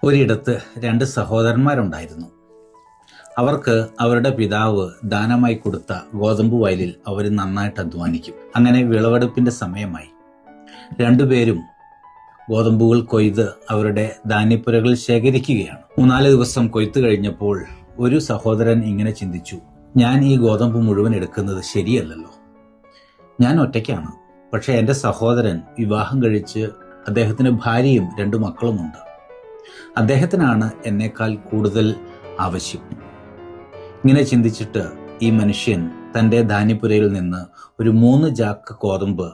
ഒരിടത്ത് 2 സഹോദരന്മാരുണ്ടായിരുന്നു. അവർക്ക് അവരുടെ പിതാവ് ദാനമായി കൊടുത്ത ഗോതമ്പ് വയലിൽ അവർ നന്നായിട്ട് അധ്വാനിക്കും. അങ്ങനെ വിളവെടുപ്പിന്റെ സമയമായി. രണ്ടുപേരും ഗോതമ്പുകൾ കൊയ്ത് അവരുടെ ധാന്യപ്പുരകളിൽ ശേഖരിക്കുകയാണ്. 3-4 ദിവസം കൊയ്ത്ത് കഴിഞ്ഞപ്പോൾ ഒരു സഹോദരൻ ഇങ്ങനെ ചിന്തിച്ചു, ഞാൻ ഈ ഗോതമ്പ് മുഴുവൻ എടുക്കുന്നത് ശരിയല്ലല്ലോ. ഞാൻ ഒറ്റയ്ക്കാണ്. പക്ഷെ എൻ്റെ സഹോദരൻ വിവാഹം കഴിച്ച് അദ്ദേഹത്തിന് ഭാര്യയും 2 മക്കളുമുണ്ട്. അദ്ദേഹത്തിനാണ് എന്നേക്കാൾ കൂടുതൽ ആവശ്യം. ഇങ്ങനെ ചിന്തിച്ചിട്ട് ഈ മനുഷ്യൻ തൻ്റെ ധാന്യപ്പുരയിൽ നിന്ന് ഒരു 3 ചാക്ക് ഗോതമ്പ്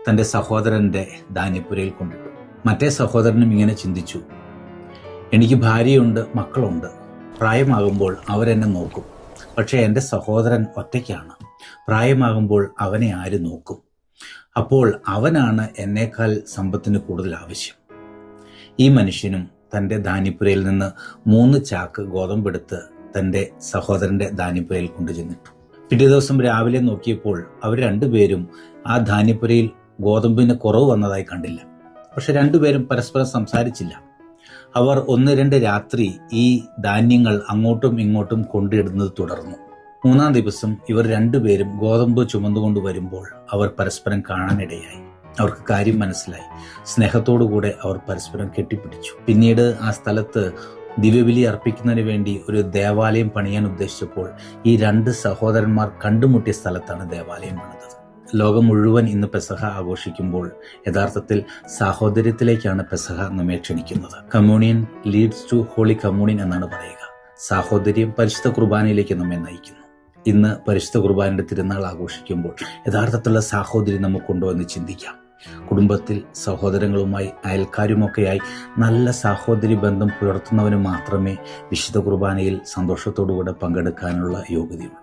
തൻ്റെ സഹോദരൻ്റെ ധാന്യപ്പുരയിൽ കൊണ്ടിട്ടു. മറ്റേ സഹോദരനും ഇങ്ങനെ ചിന്തിച്ചു, എനിക്ക് ഭാര്യയുണ്ട്, മക്കളുണ്ട്. പ്രായമാകുമ്പോൾ അവരെന്നെ നോക്കും. പക്ഷേ എൻ്റെ സഹോദരൻ ഒറ്റയ്ക്കാണ്. പ്രായമാകുമ്പോൾ അവനെ ആര് നോക്കും? അപ്പോൾ അവനാണ് എന്നേക്കാൾ സമ്പത്തിന് കൂടുതൽ ആവശ്യം. ഈ മനുഷ്യനും തൻ്റെ ധാന്യപ്പുരയിൽ നിന്ന് 3 ചാക്ക് ഗോതമ്പെടുത്ത് തൻ്റെ സഹോദരൻ്റെ ധാന്യപ്പുരയിൽ കൊണ്ടുചെന്നിട്ടു. പിറ്റേ ദിവസം രാവിലെ നോക്കിയപ്പോൾ അവർ രണ്ടുപേരും ആ ധാന്യപ്പുരയിൽ ഗോതമ്പിന് കുറവ് വന്നതായി കണ്ടില്ല. പക്ഷെ രണ്ടുപേരും പരസ്പരം സംസാരിച്ചില്ല. അവർ 1-2 രാത്രി ഈ ധാന്യങ്ങൾ അങ്ങോട്ടും ഇങ്ങോട്ടും കൊണ്ടിടുന്നത് തുടർന്നു. 3-ാം ദിവസം ഇവർ രണ്ടുപേരും ഗോതമ്പ് ചുമന്നുകൊണ്ട് വരുമ്പോൾ അവർ പരസ്പരം കാണാനിടയായി. അവർക്ക് കാര്യം മനസ്സിലായി. സ്നേഹത്തോടുകൂടെ അവർ പരസ്പരം കെട്ടിപ്പിടിച്ചു. പിന്നീട് ആ സ്ഥലത്ത് ദിവ്യബലി അർപ്പിക്കുന്നതിന് വേണ്ടി ഒരു ദേവാലയം പണിയാൻ ഉദ്ദേശിച്ചപ്പോൾ ഈ 2 സഹോദരന്മാർ കണ്ടുമുട്ടിയ സ്ഥലത്താണ് ദേവാലയം പണിതത്. ലോകം മുഴുവൻ ഇന്ന് പെസഹ ആഘോഷിക്കുമ്പോൾ യഥാർത്ഥത്തിൽ സാഹോദര്യത്തിലേക്കാണ് പെസഹ നമ്മെ ക്ഷണിക്കുന്നത്. Communion leads to holy communion എന്നാണ് പറയുക. സാഹോദര്യം പരിശുദ്ധ കുർബാനയിലേക്ക് നമ്മെ നയിക്കുന്നു. ഇന്ന് പരിശുദ്ധ കുർബാനയുടെ തിരുനാൾ ആഘോഷിക്കുമ്പോൾ യഥാർത്ഥത്തിലുള്ള സാഹോദര്യം നമുക്കുണ്ടോ എന്ന് ചിന്തിക്കാം. കുടുംബത്തിൽ സഹോദരങ്ങളുമായി അയൽക്കാരുമൊക്കെയായി നല്ല സാഹോദര്യ ബന്ധം പുലർത്തുന്നവന് മാത്രമേ വിശുദ്ധ കുർബാനയിൽ സന്തോഷത്തോടുകൂടെ പങ്കെടുക്കാനുള്ള യോഗ്യതയുള്ളൂ.